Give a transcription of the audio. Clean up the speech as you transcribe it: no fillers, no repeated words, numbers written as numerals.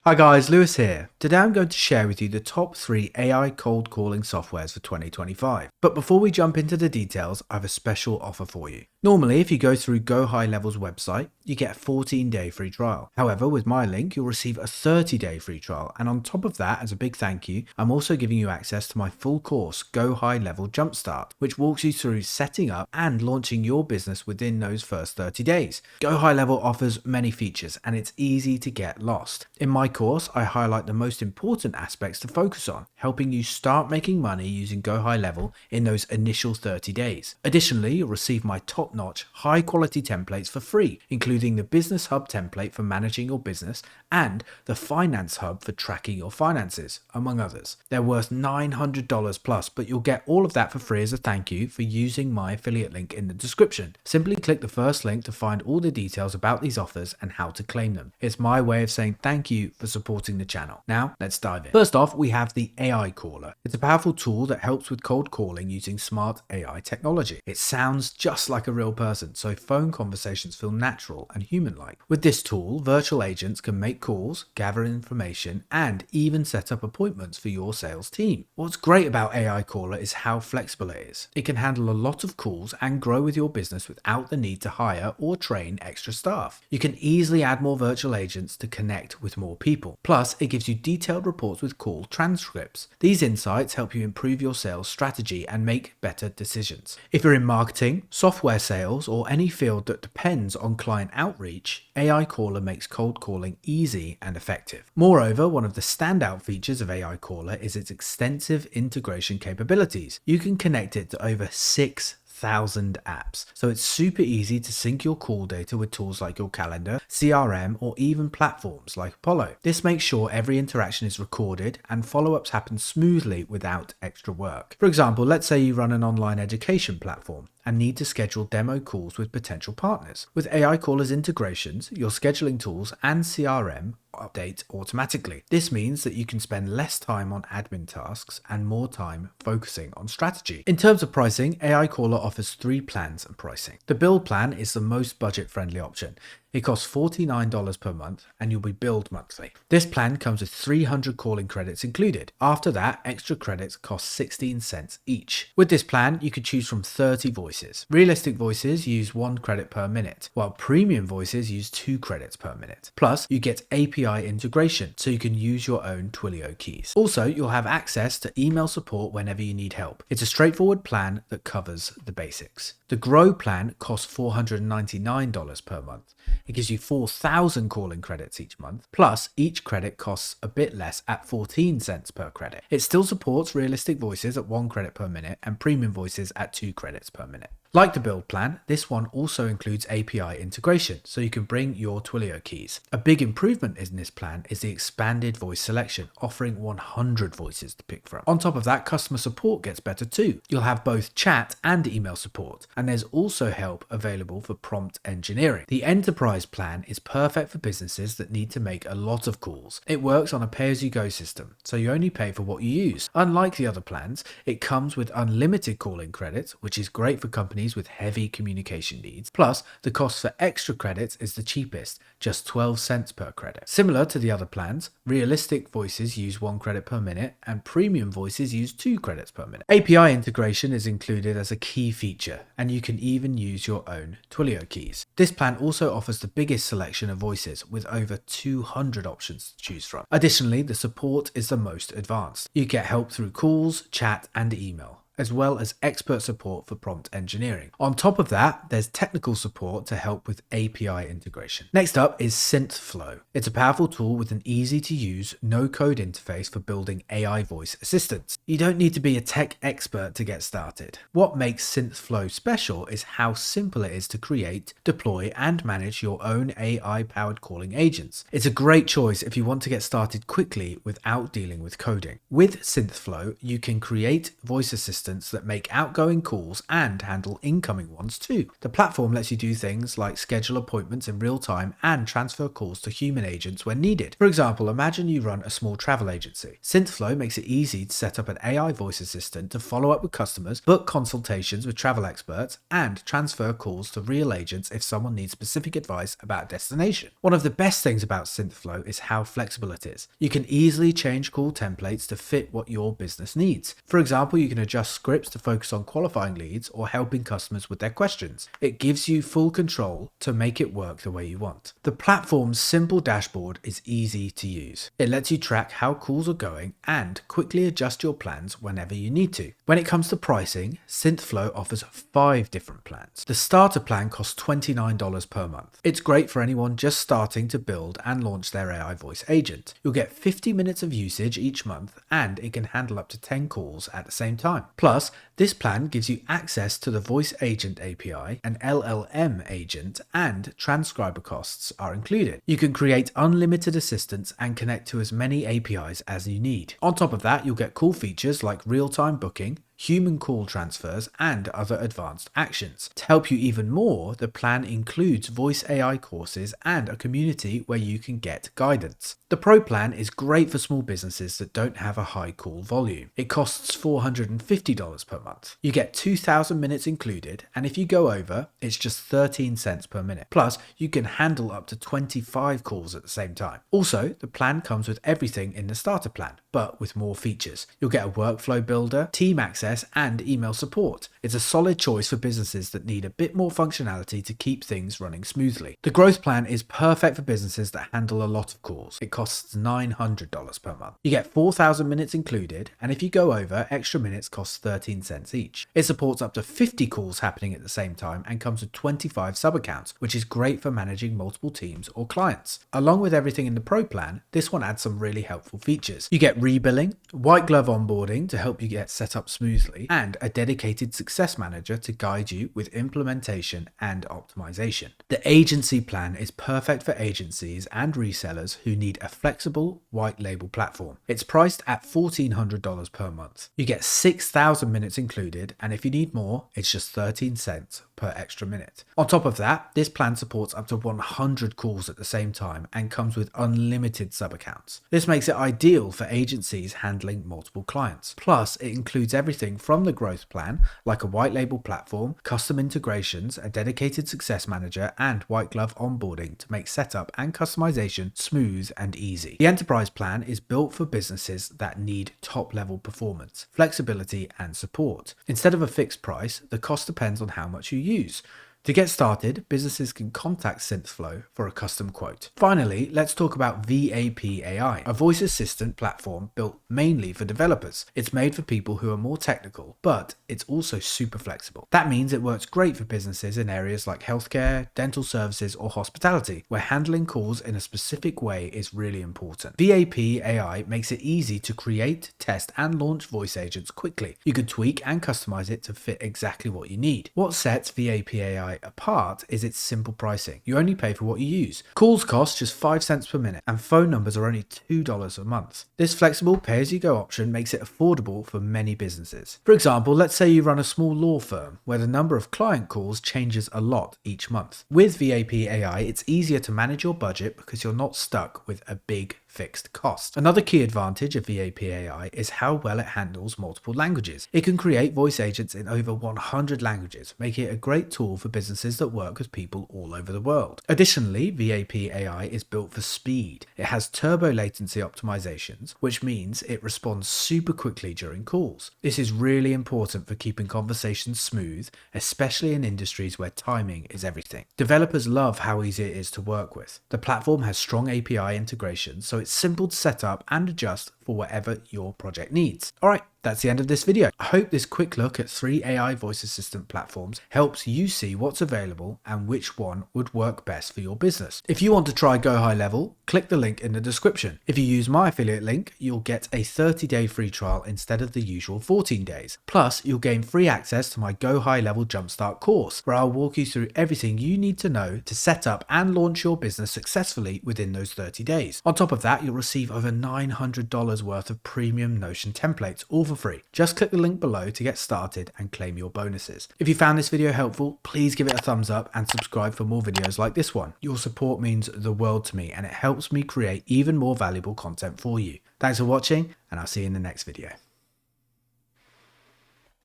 Hi guys, Lewis here. Today I'm going to share with you the top 3 AI cold calling softwares for 2025. But before we jump into the details, I have a special offer for you. Normally, if you go through Go High Level's website, you get a 14-day free trial. However, with my link, you'll receive a 30-day free trial. And on top of that, as a big thank you, I'm also giving you access to my full course, Go High Level Jumpstart, which walks you through setting up and launching your business within those first 30 days. Go High Level offers many features and it's easy to get lost. In my course, I highlight the most important aspects to focus on, helping you start making money using Go High Level in those initial 30 days. Additionally, you'll receive my top-notch, high-quality templates for free, including the Business Hub template for managing your business and the Finance Hub for tracking your finances, among others. They're worth $900 plus, but you'll get all of that for free as a thank you for using my affiliate link in the description. Simply click the first link to find all the details about these offers and how to claim them. It's my way of saying thank you for supporting the channel. Now, let's dive in. First off, we have the AI Caller. It's a powerful tool that helps with cold calling using smart AI technology. It sounds just like a real person, so phone conversations feel natural and human-like. With this tool, virtual agents can make calls, gather information, and even set up appointments for your sales team. What's great about AI Caller is how flexible it is. It can handle a lot of calls and grow with your business without the need to hire or train extra staff. You can easily add more virtual agents to connect with more people. Plus, it gives you detailed reports with call transcripts. These insights help you improve your sales strategy and make better decisions. If you're in marketing, software sales, or any field that depends on client outreach, AI Caller makes cold calling easy and effective. Moreover, one of the standout features of AI Caller is its extensive integration capabilities. You can connect it to over 6,000 apps. So it's super easy to sync your call data with tools like your calendar, CRM, or even platforms like Apollo. This makes sure every interaction is recorded and follow-ups happen smoothly without extra work. For example, let's say you run an online education platform and need to schedule demo calls with potential partners. With AI Caller's integrations, your scheduling tools and CRM update automatically. This means that you can spend less time on admin tasks and more time focusing on strategy. In terms of pricing, AI Caller offers 3 plans and pricing. The Build plan is the most budget-friendly option. It costs $49 per month and you'll be billed monthly. This plan comes with 300 calling credits included. After that, extra credits cost 16 cents each. With this plan, you can choose from 30 voices. Realistic voices use 1 credit per minute, while premium voices use 2 credits per minute. Plus, you get API integration, so you can use your own Twilio keys. Also, you'll have access to email support whenever you need help. It's a straightforward plan that covers the basics. The Grow plan costs $499 per month. It gives you 4,000 calling credits each month, plus each credit costs a bit less at 14 cents per credit. It still supports realistic voices at 1 credit per minute and premium voices at 2 credits per minute. Like the Build plan, this one also includes API integration, so you can bring your Twilio keys. A big improvement in this plan is the expanded voice selection, offering 100 voices to pick from. On top of that, customer support gets better too. You'll have both chat and email support, and there's also help available for prompt engineering. The Enterprise plan is perfect for businesses that need to make a lot of calls. It works on a pay-as-you-go system, so you only pay for what you use. Unlike the other plans, it comes with unlimited calling credits, which is great for companies with heavy communication needs. Plus, the cost for extra credits is the cheapest, just 12 cents per credit. Similar to the other plans, realistic voices use 1 credit per minute and premium voices use 2 credits per minute. API integration is included as a key feature, and you can even use your own Twilio keys. This plan also offers the biggest selection of voices with over 200 options to choose from. Additionally, the support is the most advanced. You get help through calls, chat, and email, as well as expert support for prompt engineering. On top of that, there's technical support to help with API integration. Next up is SynthFlow. It's a powerful tool with an easy-to-use, no-code interface for building AI voice assistants. You don't need to be a tech expert to get started. What makes SynthFlow special is how simple it is to create, deploy, and manage your own AI-powered calling agents. It's a great choice if you want to get started quickly without dealing with coding. With SynthFlow, you can create voice assistants that make outgoing calls and handle incoming ones too. The platform lets you do things like schedule appointments in real time and transfer calls to human agents when needed. For example, imagine you run a small travel agency. SynthFlow makes it easy to set up an AI voice assistant to follow up with customers, book consultations with travel experts, and transfer calls to real agents if someone needs specific advice about a destination. One of the best things about Synthflow is how flexible it is. You can easily change call templates to fit what your business needs. For example, you can adjust scripts to focus on qualifying leads or helping customers with their questions. It gives you full control to make it work the way you want. The platform's simple dashboard is easy to use. It lets you track how calls are going and quickly adjust your plans whenever you need to. When it comes to pricing, Synthflow offers 5 different plans. The starter plan costs $29 per month. It's great for anyone just starting to build and launch their AI voice agent. You'll get 50 minutes of usage each month, and it can handle up to 10 calls at the same time. Plus, this plan gives you access to the Voice Agent API, an LLM agent, and transcriber costs are included. You can create unlimited assistants and connect to as many APIs as you need. On top of that, you'll get cool features like real-time booking, human call transfers, and other advanced actions. To help you even more, the plan includes voice AI courses and a community where you can get guidance. The Pro plan is great for small businesses that don't have a high call volume. It costs $450 per month. You get 2,000 minutes included, and if you go over, it's just 13 cents per minute. Plus, you can handle up to 25 calls at the same time. Also, the plan comes with everything in the starter plan, but with more features. You'll get a workflow builder, team access, and email support. It's a solid choice for businesses that need a bit more functionality to keep things running smoothly. The growth plan is perfect for businesses that handle a lot of calls. It costs $900 per month. You get 4,000 minutes included, and if you go over, extra minutes cost 13 cents each. It supports up to 50 calls happening at the same time and comes with 25 sub-accounts, which is great for managing multiple teams or clients. Along with everything in the Pro plan, this one adds some really helpful features. You get rebilling, white glove onboarding to help you get set up smoothly, and a dedicated success manager to guide you with implementation and optimization. The agency plan is perfect for agencies and resellers who need a flexible white label platform. It's priced at $1,400 per month. You get 6,000 minutes included, and if you need more, it's just 13 cents per extra minute. On top of that, this plan supports up to 100 calls at the same time and comes with unlimited sub-accounts. This makes it ideal for agencies handling multiple clients. Plus, it includes everything from the growth plan, like a white label platform, custom integrations, a dedicated success manager, and white glove onboarding to make setup and customization smooth and easy. The enterprise plan is built for businesses that need top-level performance, flexibility, and support. Instead of a fixed price, the cost depends on how much you use. To get started, businesses can contact Synthflow for a custom quote. Finally, let's talk about VAP AI, a voice assistant platform built mainly for developers. It's made for people who are more technical, but it's also super flexible. That means it works great for businesses in areas like healthcare, dental services, or hospitality, where handling calls in a specific way is really important. VAP AI makes it easy to create, test, and launch voice agents quickly. You can tweak and customize it to fit exactly what you need. What sets VAP AI apart is its simple pricing. You only pay for what you use. Calls cost just 5 cents per minute, and phone numbers are only $2 a month. This flexible pay-as-you-go option makes it affordable for many businesses. For example, let's say you run a small law firm where the number of client calls changes a lot each month. With VAP AI, it's easier to manage your budget because you're not stuck with a big fixed cost. Another key advantage of VAP AI is how well it handles multiple languages. It can create voice agents in over 100 languages, making it a great tool for businesses that work with people all over the world. Additionally, VAP AI is built for speed. It has turbo latency optimizations, which means it responds super quickly during calls. This is really important for keeping conversations smooth, especially in industries where timing is everything. Developers love how easy it is to work with. The platform has strong API integrations, so it's simple to set up and adjust for whatever your project needs. Alright, that's the end of this video. I hope this quick look at 3 AI voice assistant platforms helps you see what's available and which one would work best for your business. If you want to try Go High Level, click the link in the description. If you use my affiliate link, you'll get a 30-day free trial instead of the usual 14 days. Plus, you'll gain free access to my Go High Level Jumpstart course, where I'll walk you through everything you need to know to set up and launch your business successfully within those 30 days. On top of that, you'll receive over $900 worth of premium Notion templates, all for free. Just click the link below to get started and claim your bonuses. If you found this video helpful, please give it a thumbs up and subscribe for more videos like this one. Your support means the world to me, and it helps me create even more valuable content for you. Thanks for watching, and I'll see you in the next video.